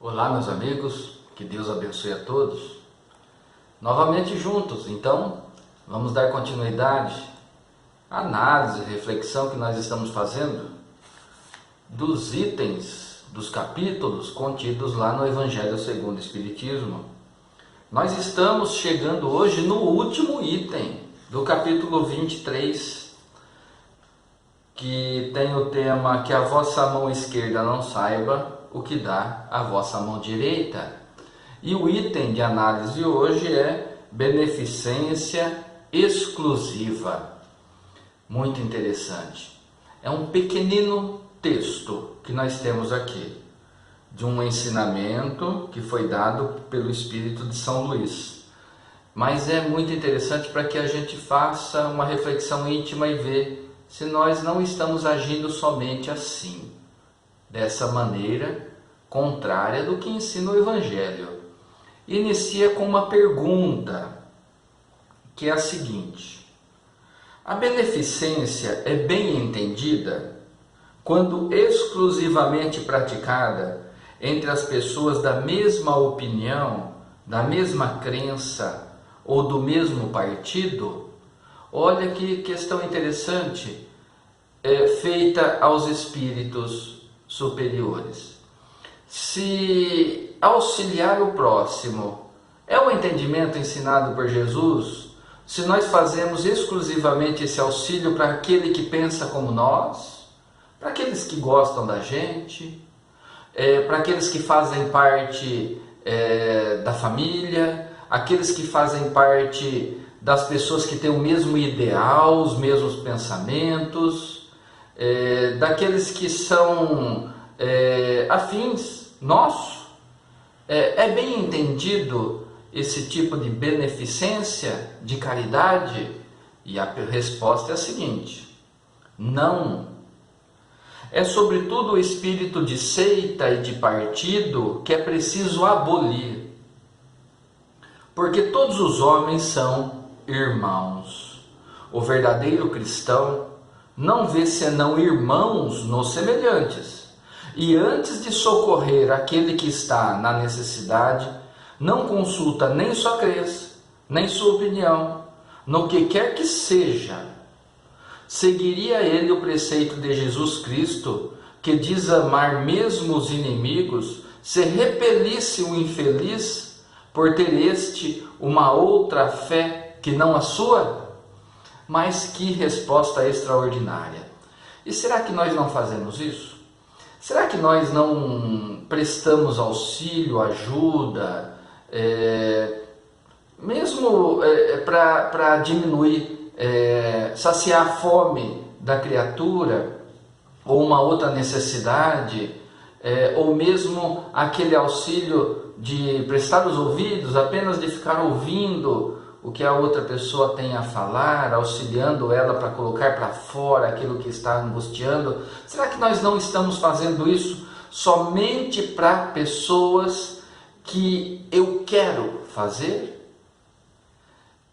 Olá, meus amigos, que Deus abençoe a todos. Novamente juntos, então, vamos dar continuidade à análise e reflexão que nós estamos fazendo dos itens, dos capítulos contidos lá no Evangelho segundo o Espiritismo. Nós estamos chegando hoje no último item do capítulo 23, que tem o tema que a vossa mão esquerda não saiba o que dá a vossa mão direita. E o item de análise hoje é beneficência exclusiva. Muito interessante. É um pequenino texto que nós temos aqui, de um ensinamento que foi dado pelo Espírito de São Luís. Mas é muito interessante para que a gente faça uma reflexão íntima e veja se nós não estamos agindo somente assim, dessa maneira contrária do que ensina o Evangelho. Inicia com uma pergunta, que é a seguinte: a beneficência é bem entendida quando exclusivamente praticada entre as pessoas da mesma opinião, da mesma crença ou do mesmo partido? Olha que questão interessante, feita aos espíritos superiores. Se auxiliar o próximo é o entendimento ensinado por Jesus, se nós fazemos exclusivamente esse auxílio para aquele que pensa como nós, para aqueles que gostam da gente, para aqueles que fazem parte da família, aqueles que fazem parte das pessoas que têm o mesmo ideal, os mesmos pensamentos, daqueles que são afins nossos, é bem entendido esse tipo de beneficência, de caridade? E a resposta é a seguinte: não. É sobretudo o espírito de seita e de partido que é preciso abolir, porque todos os homens são irmãos. O verdadeiro cristão não vê senão irmãos nos semelhantes, e antes de socorrer aquele que está na necessidade, não consulta nem sua crença, nem sua opinião, no que quer que seja. Seguiria ele o preceito de Jesus Cristo, que diz amar mesmo os inimigos, se repelisse o infeliz, por ter este uma outra fé que não a sua? Mas que resposta extraordinária! E será que nós não fazemos isso? Será que nós não prestamos auxílio, ajuda, mesmo para diminuir, saciar a fome da criatura, ou uma outra necessidade, ou mesmo aquele auxílio de prestar os ouvidos, apenas de ficar ouvindo o que a outra pessoa tem a falar, auxiliando ela para colocar para fora aquilo que está angustiando? Será que nós não estamos fazendo isso somente para pessoas que eu quero fazer?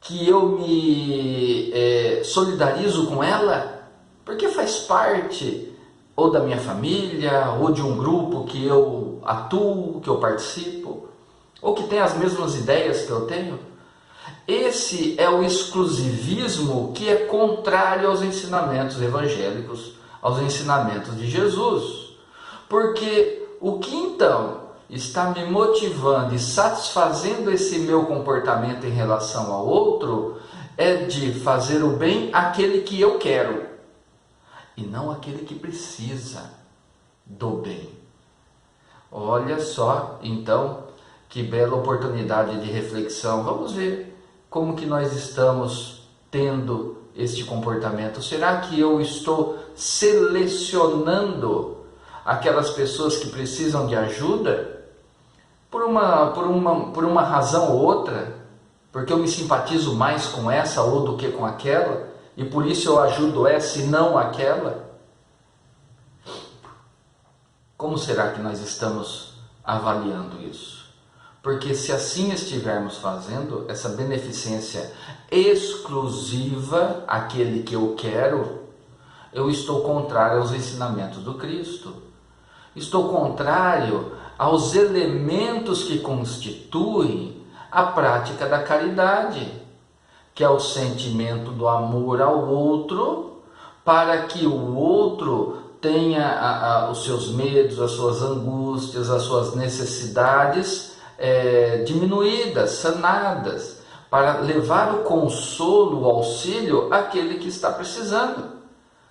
Que eu me solidarizo com ela? Porque faz parte ou da minha família, ou de um grupo que eu atuo, que eu participo, ou que tem as mesmas ideias que eu tenho? Esse é o exclusivismo que é contrário aos ensinamentos evangélicos, aos ensinamentos de Jesus. Porque o que então está me motivando e satisfazendo esse meu comportamento em relação ao outro é de fazer o bem àquele que eu quero, e não aquele que precisa do bem. Olha só, então, que bela oportunidade de reflexão. Vamos ver como que nós estamos tendo este comportamento. Será que eu estou selecionando aquelas pessoas que precisam de ajuda por uma razão ou outra? Porque eu me simpatizo mais com essa ou do que com aquela? E por isso eu ajudo essa e não aquela? Como será que nós estamos avaliando isso? Porque se assim estivermos fazendo, essa beneficência exclusiva àquele que eu quero, eu estou contrário aos ensinamentos do Cristo. estou contrário aos elementos que constituem a prática da caridade, que é o sentimento do amor ao outro, para que o outro tenha os seus medos, as suas angústias, as suas necessidades diminuídas, sanadas, para levar o consolo, o auxílio àquele que está precisando,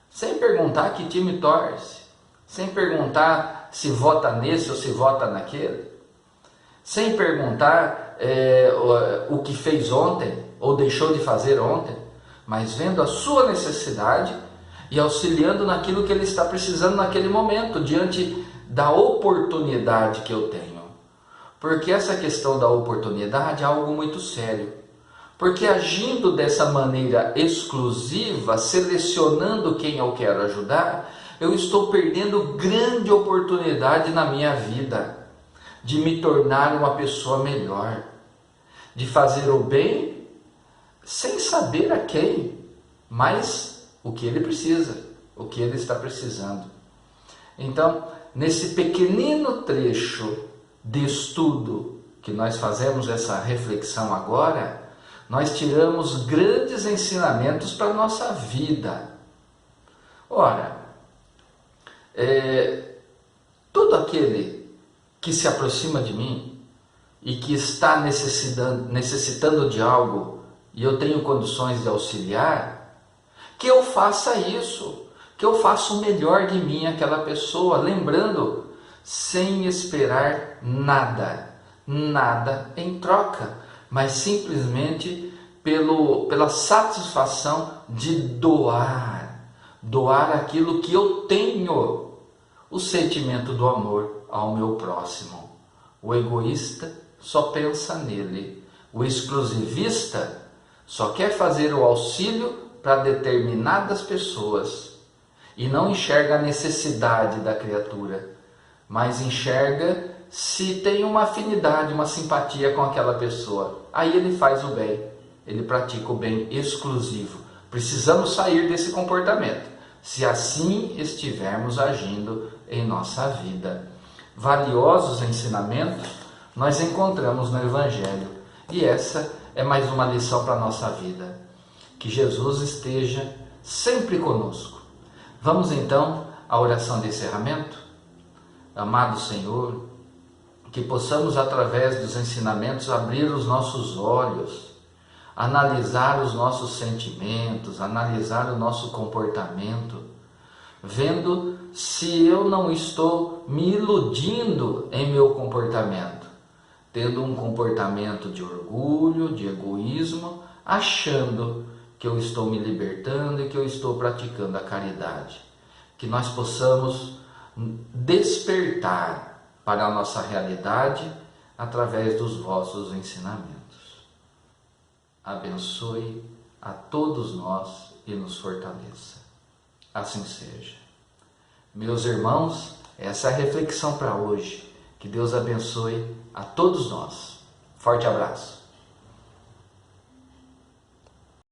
sem perguntar que time torce, sem perguntar se vota nesse ou se vota naquele, sem perguntar o que fez ontem ou deixou de fazer ontem, mas vendo a sua necessidade e auxiliando naquilo que ele está precisando naquele momento, diante da oportunidade que eu tenho. Porque essa questão da oportunidade é algo muito sério. Porque agindo dessa maneira exclusiva, selecionando quem eu quero ajudar, eu estou perdendo grande oportunidade na minha vida de me tornar uma pessoa melhor, de fazer o bem sem saber a quem, mas o que ele precisa, o que ele está precisando. Então, nesse pequenino trecho de estudo que nós fazemos essa reflexão agora, nós tiramos grandes ensinamentos para a nossa vida. Ora, todo aquele que se aproxima de mim e que está necessitando de algo e eu tenho condições de auxiliar, que eu faça isso, que eu faça o melhor de mim aquela pessoa, lembrando, sem esperar nada em troca, mas simplesmente pela satisfação de doar aquilo que eu tenho, o sentimento do amor ao meu próximo. O egoísta só pensa nele, o exclusivista só quer fazer o auxílio para determinadas pessoas e não enxerga a necessidade da criatura, mas enxerga se tem uma afinidade, uma simpatia com aquela pessoa. Aí ele faz o bem, ele pratica o bem exclusivo. Precisamos sair desse comportamento, se assim estivermos agindo em nossa vida. Valiosos ensinamentos nós encontramos no Evangelho, e essa é mais uma lição para a nossa vida. Que Jesus esteja sempre conosco. Vamos então à oração de encerramento? Amado Senhor, que possamos através dos ensinamentos abrir os nossos olhos, analisar os nossos sentimentos, analisar o nosso comportamento, vendo se eu não estou me iludindo em meu comportamento, tendo um comportamento de orgulho, de egoísmo, achando que eu estou me libertando e que eu estou praticando a caridade. Que nós possamos despertar para a nossa realidade através dos vossos ensinamentos. Abençoe a todos nós e nos fortaleça. Assim seja. Meus irmãos, essa é a reflexão para hoje. Que Deus abençoe a todos nós. Forte abraço.